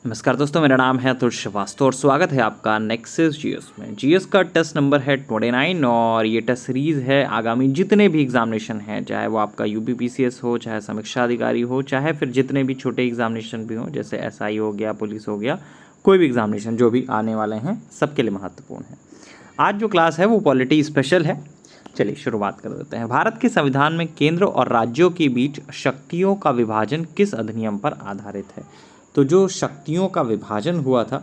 नमस्कार दोस्तों, मेरा नाम है अतुल श्रीवास्तव और स्वागत है आपका नेक्सस जीएस में। जीएस का टेस्ट नंबर है 29 और ये टेस्ट सीरीज़ है आगामी जितने भी एग्जामिनेशन हैं, चाहे वो आपका यूपीपीसीएस हो, चाहे समीक्षा अधिकारी हो, चाहे फिर जितने भी छोटे एग्जामिनेशन भी हों, जैसे एसआई हो गया, पुलिस हो गया, कोई भी एग्जामिनेशन जो भी आने वाले हैं सबके लिए महत्वपूर्ण है। आज जो क्लास है वो पॉलिटी स्पेशल है। चलिए शुरुआत कर देते हैं। भारत के संविधान में केंद्र और राज्यों के बीच शक्तियों का विभाजन किस अधिनियम पर आधारित है? तो जो शक्तियों का विभाजन हुआ था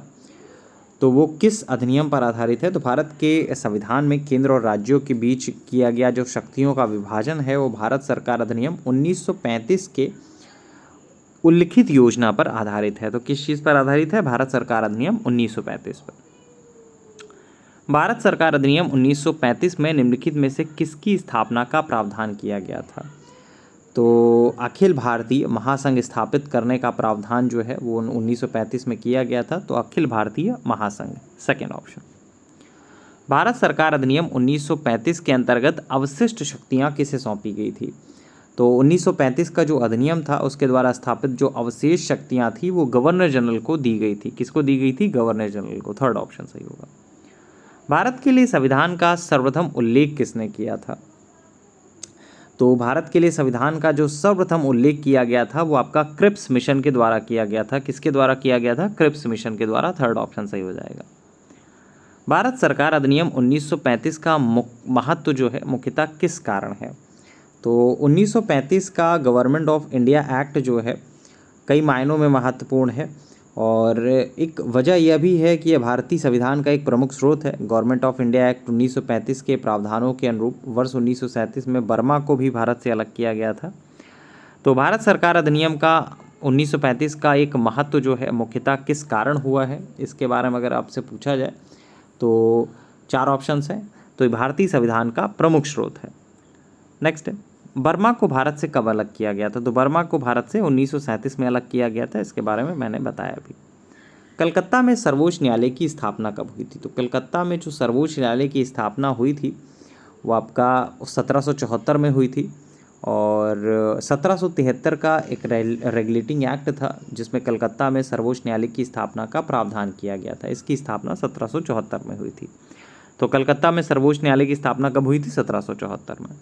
तो वो किस अधिनियम पर आधारित है? तो भारत के संविधान में केंद्र और राज्यों के बीच किया गया जो शक्तियों का विभाजन है वो भारत सरकार अधिनियम 1935 के उल्लिखित योजना पर आधारित है। तो किस चीज़ पर आधारित है? भारत सरकार अधिनियम 1935 पर। भारत सरकार अधिनियम 1935 में निम्नलिखित में से किसकी स्थापना का प्रावधान किया गया था? तो अखिल भारतीय महासंघ स्थापित करने का प्रावधान जो है वो 1935 में किया गया था। तो अखिल भारतीय महासंघ, सेकेंड ऑप्शन। भारत सरकार अधिनियम 1935 के अंतर्गत अवशिष्ट शक्तियां किसे सौंपी गई थी? तो 1935 का जो अधिनियम था उसके द्वारा स्थापित जो अवशेष शक्तियां थी वो गवर्नर जनरल को दी गई थी। किसको दी गई थी? गवर्नर जनरल को। थर्ड ऑप्शन सही होगा। भारत के लिए संविधान का सर्वप्रथम उल्लेख किसने किया था? तो भारत के लिए संविधान का जो सर्वप्रथम उल्लेख किया गया था वो आपका क्रिप्स मिशन के द्वारा किया गया था। किसके द्वारा किया गया था? क्रिप्स मिशन के द्वारा। थर्ड ऑप्शन सही हो जाएगा। भारत सरकार अधिनियम 1935 का महत्व जो है मुख्यतः किस कारण है? तो 1935 का गवर्नमेंट ऑफ इंडिया एक्ट जो है कई मायनों में महत्वपूर्ण है और एक वजह यह भी है कि यह भारतीय संविधान का एक प्रमुख स्रोत है। गवर्नमेंट ऑफ इंडिया एक्ट 1935 के प्रावधानों के अनुरूप वर्ष 1937 में बर्मा को भी भारत से अलग किया गया था। तो भारत सरकार अधिनियम का 1935 का एक महत्व जो है मुख्यतः किस कारण हुआ है, इसके बारे में अगर आपसे पूछा जाए तो चार ऑप्शंस हैं। तो ये भारतीय संविधान का प्रमुख स्रोत है। नेक्स्ट है, बर्मा को भारत से कब अलग किया गया था? तो बर्मा को भारत से 1937 में अलग किया गया था। इसके बारे में मैंने बताया अभी। कलकत्ता में सर्वोच्च न्यायालय की स्थापना कब हुई थी? तो कलकत्ता में जो सर्वोच्च न्यायालय की स्थापना हुई थी वो आपका 1774 में हुई थी और 1773 का एक रेगुलेटिंग एक्ट था जिसमें कलकत्ता में सर्वोच्च न्यायालय की स्थापना का प्रावधान किया गया था। इसकी स्थापना 1774 में हुई थी। तो कलकत्ता में सर्वोच्च न्यायालय की स्थापना कब हुई थी? 1774 में।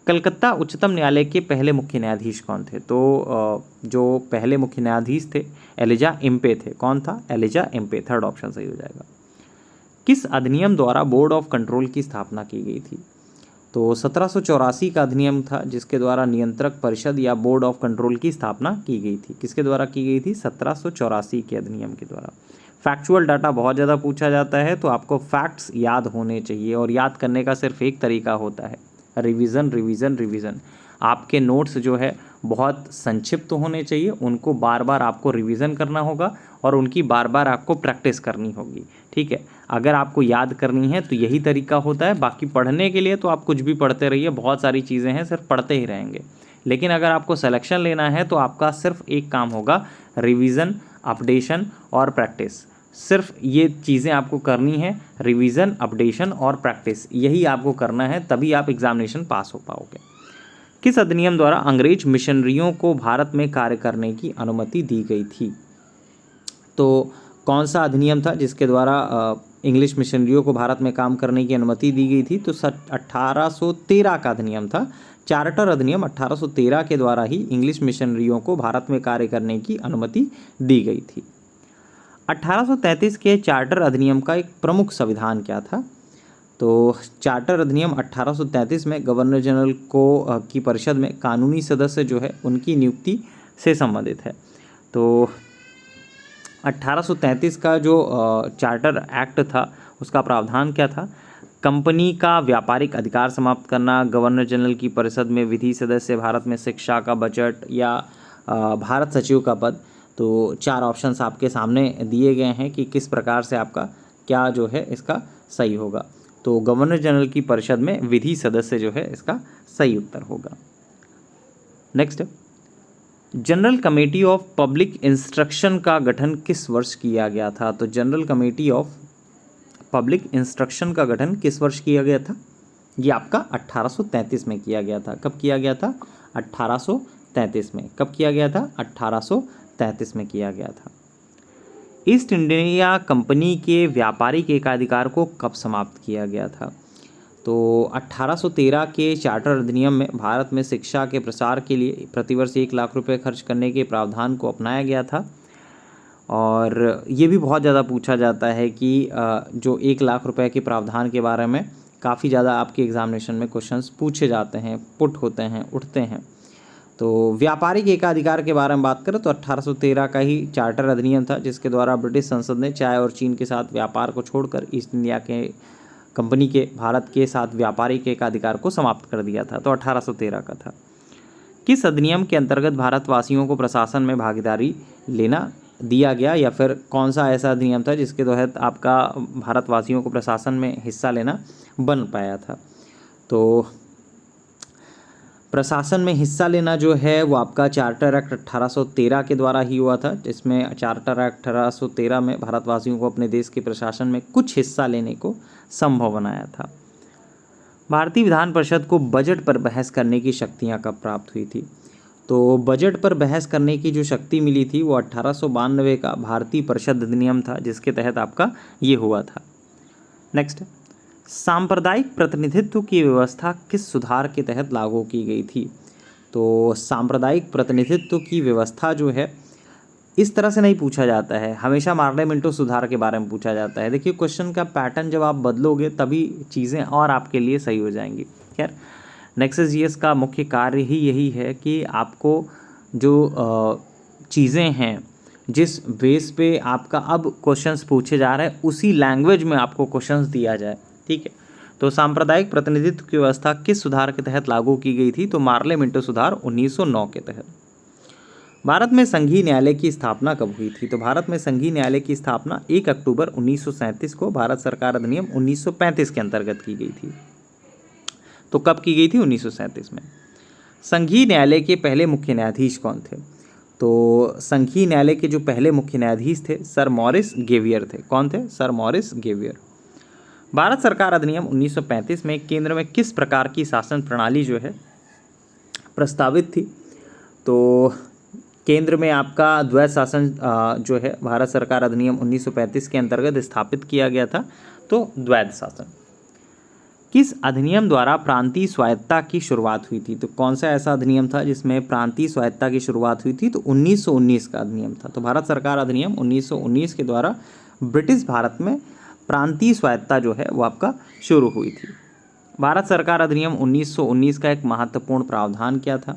कलकत्ता उच्चतम न्यायालय के पहले मुख्य न्यायाधीश कौन थे? तो जो पहले मुख्य न्यायाधीश थे एलिजा इम्पे थे। कौन था? Elijah Impey. थर्ड ऑप्शन सही हो जाएगा। किस अधिनियम द्वारा बोर्ड ऑफ कंट्रोल की स्थापना की गई थी? तो 1784 का अधिनियम था जिसके द्वारा नियंत्रक परिषद या बोर्ड ऑफ कंट्रोल की स्थापना की गई थी। किसके द्वारा की गई थी? 1784 के अधिनियम के द्वारा। फैक्चुअल डाटा बहुत ज़्यादा पूछा जाता है तो आपको फैक्ट्स याद होने चाहिए और याद करने का सिर्फ एक तरीका होता है, रिवीजन रिवीजन रिवीजन। आपके नोट्स जो है बहुत संक्षिप्त होने चाहिए, उनको बार बार आपको रिवीजन करना होगा और उनकी बार बार आपको प्रैक्टिस करनी होगी। ठीक है, अगर आपको याद करनी है तो यही तरीका होता है। बाकी पढ़ने के लिए तो आप कुछ भी पढ़ते रहिए, बहुत सारी चीज़ें हैं, सिर्फ पढ़ते ही रहेंगे। लेकिन अगर आपको सिलेक्शन लेना है तो आपका सिर्फ एक काम होगा, रिवीजन, अपडेशन और प्रैक्टिस। सिर्फ ये चीज़ें आपको करनी है, रिवीजन, अपडेशन और प्रैक्टिस, यही आपको करना है, तभी आप एग्जामिनेशन पास हो पाओगे। किस अधिनियम द्वारा अंग्रेज मिशनरियों को भारत में कार्य करने की अनुमति दी गई थी? तो कौन सा अधिनियम था जिसके द्वारा इंग्लिश मिशनरियों को भारत में काम करने की अनुमति दी गई थी? तो 1813 का अधिनियम था। चार्टर अधिनियम 1813 के द्वारा ही इंग्लिश मिशनरियों को भारत में कार्य करने की अनुमति दी गई थी। 1833 के चार्टर अधिनियम का एक प्रमुख संविधान क्या था? तो चार्टर अधिनियम 1833 में गवर्नर जनरल को की परिषद में कानूनी सदस्य जो है उनकी नियुक्ति से संबंधित है। तो 1833 का जो चार्टर एक्ट था उसका प्रावधान क्या था? कंपनी का व्यापारिक अधिकार समाप्त करना, गवर्नर जनरल की परिषद में विधि सदस्य, भारत में शिक्षा का बजट या भारत सचिव का पद। तो चार ऑप्शंस आपके सामने दिए गए हैं कि किस प्रकार से आपका क्या जो है इसका सही होगा। तो गवर्नर जनरल की परिषद में विधि सदस्य जो है इसका सही उत्तर होगा। Next, general committee of public instruction का गठन किस वर्ष किया गया था? तो general committee of public instruction का गठन किस वर्ष किया गया था? ये आपका 1833 में किया गया था। कब किया गया था? 1833 में। कब किया गया था? 1833 में किया गया था। ईस्ट इंडिया कंपनी के व्यापारिक एकाधिकार को कब समाप्त किया गया था? तो 1813 के चार्टर अधिनियम में भारत में शिक्षा के प्रसार के लिए प्रतिवर्ष 1 लाख रुपए खर्च करने के प्रावधान को अपनाया गया था। और ये भी बहुत ज़्यादा पूछा जाता है कि जो 1 लाख रुपए के प्रावधान के बारे में काफ़ी ज़्यादा आपके एग्जामिनेशन में क्वेश्चंस पूछे जाते हैं, पुट होते हैं, उठते हैं। तो व्यापारिक एकाधिकार के बारे में बात करें तो 1813 का ही चार्टर अधिनियम था, जिसके द्वारा ब्रिटिश संसद ने चाय और चीन के साथ व्यापार को छोड़कर ईस्ट इंडिया के कंपनी के भारत के साथ व्यापारिक एकाधिकार को समाप्त कर दिया था। तो 1813 का था। किस अधिनियम के अंतर्गत भारतवासियों को प्रशासन में भागीदारी लेना दिया गया, या फिर कौन सा ऐसा अधिनियम था जिसके तहत आपका भारतवासियों को प्रशासन में हिस्सा लेना बन पाया था? तो प्रशासन में हिस्सा लेना जो है वो आपका चार्टर एक्ट 1813 के द्वारा ही हुआ था, जिसमें चार्टर एक्ट 1813 में भारतवासियों को अपने देश के प्रशासन में कुछ हिस्सा लेने को संभव बनाया था। भारतीय विधान परिषद को बजट पर बहस करने की शक्तियां कब प्राप्त हुई थी? तो बजट पर बहस करने की जो शक्ति मिली थी वो 1892 का भारतीय परिषद अधिनियम था, जिसके तहत आपका ये हुआ था। नेक्स्ट, सांप्रदायिक प्रतिनिधित्व की व्यवस्था किस सुधार के तहत लागू की गई थी? तो सांप्रदायिक प्रतिनिधित्व की व्यवस्था जो है इस तरह से नहीं पूछा जाता है, हमेशा मार्लियामेंटो सुधार के बारे में पूछा जाता है। देखिए क्वेश्चन का पैटर्न जब आप बदलोगे तभी चीज़ें और आपके लिए सही हो जाएंगी। खैर, नेक्सस जीएस का मुख्य कार्य ही यही है कि आपको जो चीज़ें हैं, जिस बेस पे आपका अब क्वेश्चंस पूछे जा रहे हैं उसी लैंग्वेज में आपको क्वेश्चंस दिया जाए। ठीक है, तो सांप्रदायिक प्रतिनिधित्व की व्यवस्था किस सुधार के तहत लागू की गई थी? तो मार्लियामेंटो सुधार 1909 के तहत। भारत में संघीय न्यायालय की स्थापना कब हुई थी? तो भारत में संघीय न्यायालय की स्थापना 1 अक्टूबर 1937 को भारत सरकार अधिनियम 1935 के अंतर्गत की गई थी। तो कब की गई थी? 1937 में। संघीय न्यायालय के पहले मुख्य न्यायाधीश कौन थे? तो संघीय न्यायालय के जो पहले मुख्य न्यायाधीश थे सर मॉरिस गेवियर थे। कौन थे? Sir Morris गेवियर। भारत सरकार अधिनियम 1935 में केंद्र में किस प्रकार की शासन प्रणाली जो है प्रस्तावित थी? तो केंद्र में आपका द्वैध शासन जो है भारत सरकार अधिनियम 1935 के अंतर्गत स्थापित किया गया था। तो द्वैध शासन। किस अधिनियम द्वारा प्रांतीय स्वायत्तता की शुरुआत हुई थी? तो कौन सा ऐसा अधिनियम था जिसमें प्रांतीय स्वायत्तता की शुरुआत हुई थी? तो 1919 का अधिनियम था। तो भारत सरकार अधिनियम 1919 के द्वारा ब्रिटिश भारत में प्रांतीय स्वायत्तता जो है वो आपका शुरू हुई थी। भारत सरकार अधिनियम 1919 का एक महत्वपूर्ण प्रावधान क्या था?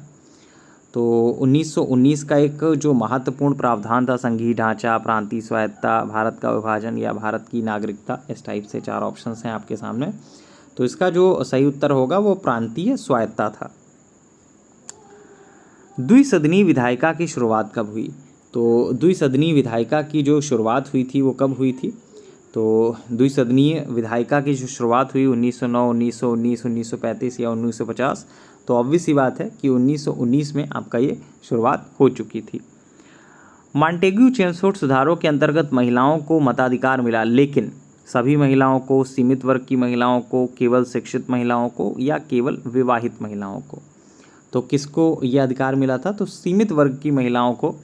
तो 1919 का एक जो महत्वपूर्ण प्रावधान था, संघीय ढांचा, प्रांतीय स्वायत्तता, भारत का विभाजन या भारत की नागरिकता, इस टाइप से 4 ऑप्शंस हैं आपके सामने। तो इसका जो सही उत्तर होगा वो प्रांतीय स्वायत्तता था। द्विसदनीय विधायिका की शुरुआत कब हुई? तो द्विसदनीय विधायिका की जो शुरुआत हुई थी वो कब हुई थी? तो द्विसदनीय विधायिका की जो शुरुआत हुई 1909, 1919, 1935 या 1950। तो ऑब्वियस सी बात है कि 1919 में आपका ये शुरुआत हो चुकी थी। मॉन्टेग्यू चेम्सफोर्ड सुधारों के अंतर्गत महिलाओं को मताधिकार मिला, लेकिन सभी महिलाओं को, सीमित वर्ग की महिलाओं को, केवल शिक्षित महिलाओं को या केवल विवाहित महिलाओं को? तो किसको ये अधिकार मिला था? तो सीमित वर्ग की महिलाओं को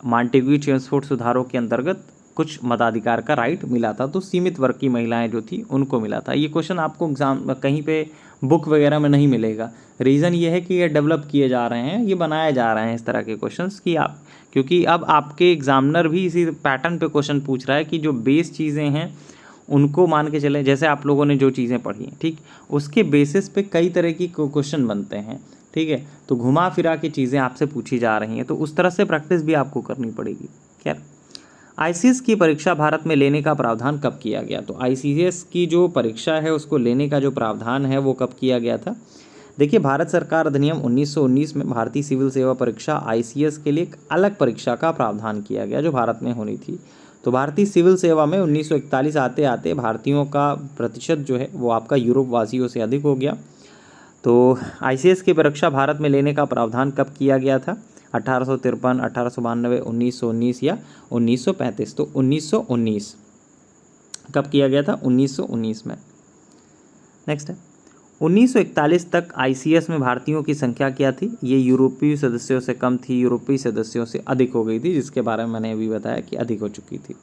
मॉन्टेग्यू चेम्सफोर्ड सुधारों के अंतर्गत कुछ मताधिकार का राइट मिला था। तो सीमित वर्ग की महिलाएं जो थी उनको मिला था। ये क्वेश्चन आपको एग्जाम कहीं पे बुक वगैरह में नहीं मिलेगा। रीज़न ये है कि ये डेवलप किए जा रहे हैं, ये बनाए जा रहे हैं इस तरह के क्वेश्चंस कि आप, क्योंकि अब आपके एग्जामिनर भी इसी पैटर्न पे क्वेश्चन पूछ रहा है कि जो बेस चीज़ें हैं उनको मान के चले, जैसे आप लोगों ने जो चीज़ें पढ़ी हैं, ठीक, उसके बेसिस पे कई तरह की क्वेश्चन बनते हैं। ठीक है, तो घुमा फिरा के चीज़ें आपसे पूछी जा रही हैं, तो उस तरह से प्रैक्टिस भी आपको करनी पड़ेगी। खैर, आईसीएस की परीक्षा भारत में लेने का प्रावधान कब किया गया? तो आईसीएस की जो परीक्षा है उसको लेने का जो प्रावधान है वो कब किया गया था? देखिए, भारत सरकार अधिनियम 1919 में भारतीय सिविल सेवा परीक्षा आईसीएस के लिए एक अलग परीक्षा का प्रावधान किया गया जो भारत में होनी थी। तो भारतीय सिविल सेवा में 1941 आते आते भारतीयों का प्रतिशत जो है वो आपका यूरोप वासियों से अधिक हो गया। तो आईसीएस की परीक्षा भारत में लेने का प्रावधान कब किया गया था? 1853, 1892, 1919 या 1935? तो 1919 कब किया गया था? 1919 में। नेक्स्ट है, 1941 तक आईसीएस में भारतीयों की संख्या क्या थी? ये यूरोपीय सदस्यों से कम थी, यूरोपीय सदस्यों से अधिक हो गई थी, जिसके बारे में मैंने अभी बताया कि अधिक हो चुकी थी।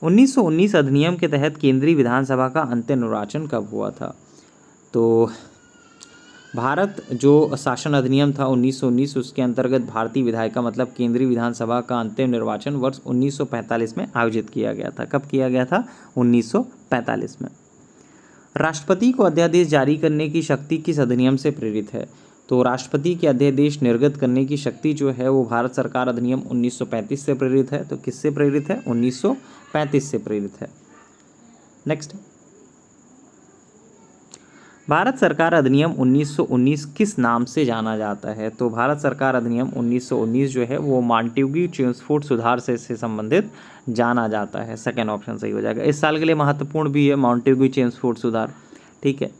1919 अधिनियम के तहत केंद्रीय विधानसभा का अंतिम निर्वाचन कब हुआ था? तो भारत जो शासन अधिनियम था 1919, उसके अंतर्गत भारतीय विधायिका मतलब केंद्रीय विधानसभा का अंतिम निर्वाचन वर्ष 1945 में आयोजित किया गया था। कब किया गया था? 1945 में। राष्ट्रपति को अध्यादेश जारी करने की शक्ति किस अधिनियम से प्रेरित है? तो राष्ट्रपति के अध्यादेश निर्गत करने की शक्ति जो है वो भारत सरकार अधिनियम 1935 से प्रेरित है। तो किससे प्रेरित है? 1935 से प्रेरित है। नेक्स्ट, भारत सरकार अधिनियम 1919 किस नाम से जाना जाता है? तो भारत सरकार अधिनियम 1919 जो है वो मॉन्टेग्यू चेम्सफोर्ड सुधार से संबंधित जाना जाता है। सेकेंड ऑप्शन सही हो जाएगा। इस साल के लिए महत्वपूर्ण भी है मॉन्टेग्यू चेम्सफोर्ड सुधार, ठीक है।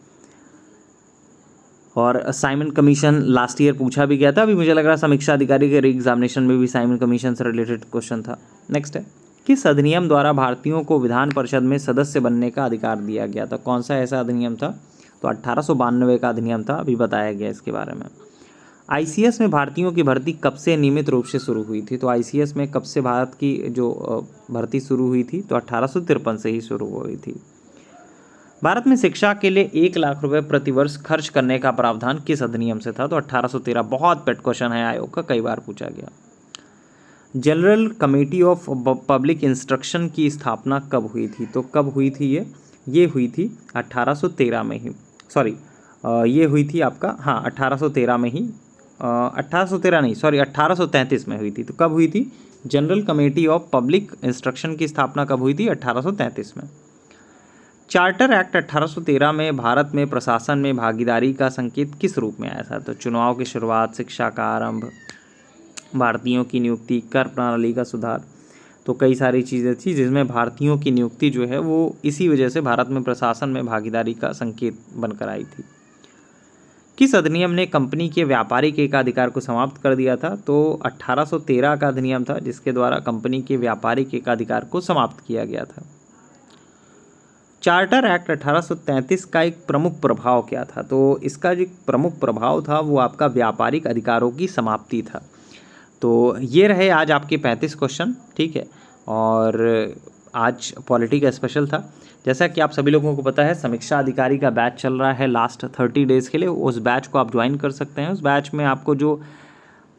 और साइमन कमीशन लास्ट ईयर पूछा भी गया था। अभी मुझे लग रहा है समीक्षा अधिकारी के री एग्जामिनेशन में भी साइमन कमीशन से रिलेटेड क्वेश्चन था। नेक्स्ट है, किस अधिनियम द्वारा भारतीयों को विधान परिषद में सदस्य बनने का अधिकार दिया गया था? कौन सा ऐसा अधिनियम था? तो 1892 का अधिनियम था, अभी बताया गया इसके बारे में। आईसीएस में भारतीयों की भर्ती कब से नियमित रूप से शुरू हुई थी? तो आईसीएस में कब से भारत की जो भर्ती शुरू हुई थी? तो 1853 से ही शुरू हुई थी। भारत में शिक्षा के लिए 1 लाख रुपए प्रतिवर्ष खर्च करने का प्रावधान किस अधिनियम से था? तो 1813। बहुत पेट क्वेश्चन है आयोग का, कई बार पूछा गया। General committee of public instruction की स्थापना कब हुई थी? तो कब हुई थी ये हुई थी 1813 में ही। सॉरी, ये हुई थी आपका 1813 में ही, 1813 नहीं, सॉरी 1833 में हुई थी। तो कब हुई थी? General committee of public instruction की स्थापना कब हुई थी? 1833 में। चार्टर एक्ट 1813 में भारत में प्रशासन में भागीदारी का संकेत किस रूप में आया था? तो चुनाव की शुरुआत, शिक्षा का आरंभ, भारतीयों की नियुक्ति, कर प्रणाली का सुधार, तो कई सारी चीज़ें थी जिसमें भारतीयों की नियुक्ति जो है वो इसी वजह से भारत में प्रशासन में भागीदारी का संकेत बनकर आई थी। किस अधिनियम ने कंपनी के व्यापारिक एकाधिकार को समाप्त कर दिया था? तो 1813 का अधिनियम था जिसके द्वारा कंपनी के व्यापारिक एकाधिकार को समाप्त किया गया था। चार्टर एक्ट 1833 का एक प्रमुख प्रभाव क्या था? तो इसका जो प्रमुख प्रभाव था वो आपका व्यापारिक अधिकारों की समाप्ति था। तो ये रहे आज आपके 35 क्वेश्चन, ठीक है। और आज पॉलिटी का स्पेशल था। जैसा कि आप सभी लोगों को पता है समीक्षा अधिकारी का बैच चल रहा है लास्ट 30 डेज़ के लिए। उस बैच को आप ज्वाइन कर सकते हैं। उस बैच में आपको जो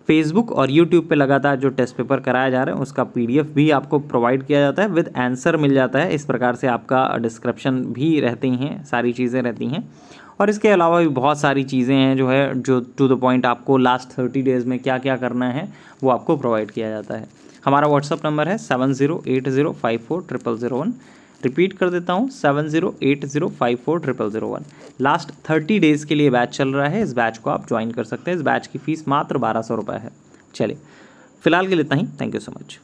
फेसबुक और यूट्यूब पे लगातार जो टेस्ट पेपर कराया जा रहा है उसका PDF भी आपको प्रोवाइड किया जाता है, विद आंसर मिल जाता है। इस प्रकार से आपका डिस्क्रिप्शन भी रहती हैं, सारी चीज़ें रहती हैं। और इसके अलावा भी बहुत सारी चीज़ें हैं जो है जो टू द पॉइंट आपको लास्ट 30 डेज़ में क्या क्या करना है वो आपको प्रोवाइड किया जाता है। हमारा व्हाट्सअप नंबर है 7080540001। रिपीट कर देता हूँ 7080540001। लास्ट 30 डेज़ के लिए बैच चल रहा है। इस बैच को आप ज्वाइन कर सकते हैं। इस बैच की फ़ीस मात्र 1200 रुपये है। चलिए, फिलहाल के लिए इतना ही। Thank you so much.